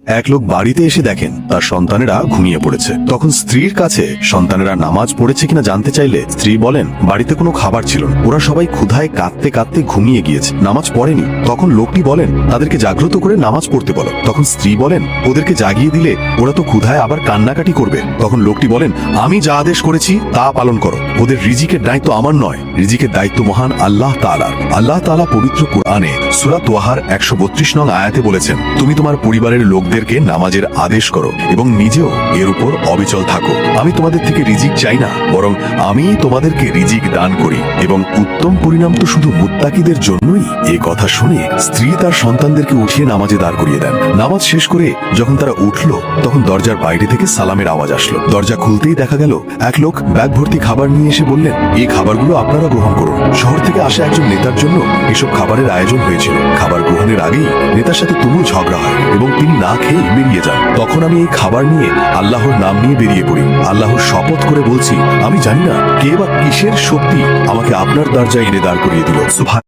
এক লোক বাড়িতে এসে দেখেন তার সন্তানেরা ঘুমিয়ে পড়েছে। তখন স্ত্রীর কাছে সন্তানেরা নামাজ পড়েছে কিনা জানতে চাইলে স্ত্রী বলেন, বাড়িতে কোনো খাবার ছিল না, ওরা সবাই ক্ষুধায় কাঁদতে কাঁদতে ঘুমিয়ে গিয়েছে, নামাজ পড়েনি। তখন লোকটি বলেন, তাদেরকে জাগ্রত করে নামাজ পড়তে বলো। তখন স্ত্রী বলেন, ওদেরকে জাগিয়ে দিলে ওরা তো ক্ষুধায় আবার কান্নাকাটি করবে। তখন লোকটি বলেন, আমি যা আদেশ করেছি তা পালন করো, ওদের রিজিকের দায়িত্ব আমার নয়, রিজিকের দায়িত্ব মহান আল্লাহ তাআলার। আল্লাহ তাআলা পবিত্র কুরআনে সূরা তোহার 132 নং আয়াতে বলেছেন, তুমি তোমার পরিবারের লোকদেরকে নামাজের আদেশ করো এবং নিজেও এর উপর অবিচল থাকো। আমি তোমাদের থেকে রিজিক চাই না, বরং আমি তোমাদেরকে রিজিক দান করি এবং উত্তম পরিণাম তো শুধু মুত্তাকিদের জন্যই। এই কথা শুনে স্ত্রী তার সন্তানদেরকে উঠিয়ে নামাজে দাঁড় করিয়ে দেন। নামাজ শেষ করে যখন তারা উঠল তখন দরজার বাইরে থেকে সালামের আওয়াজ আসলো। দরজা খুলতেই দেখা গেল এক লোক ব্যাগ ভর্তি খাবার নিয়ে এসে বললেন, এই খাবারগুলো আপনারা গ্রহণ করুন। শহর থেকে আসা একজন নেতার জন্য এসব খাবারের আয়োজন হয়েছিল। খাবার গ্রহণের আগেই নেতার সাথে তুমুল ঝগড়া হয় এবং তিনি না খেয়ে বেরিয়ে যান। তখন আমি এই খাবার নিয়ে আল্লাহর নাম নিয়ে বেরিয়ে পড়ি। আল্লাহর শপথ করে বলছি, আমি জানি না কে বা কিসের শক্তি আমাকে আপনার দরজায় এনে দাঁড় করিয়ে দিল। সুবহান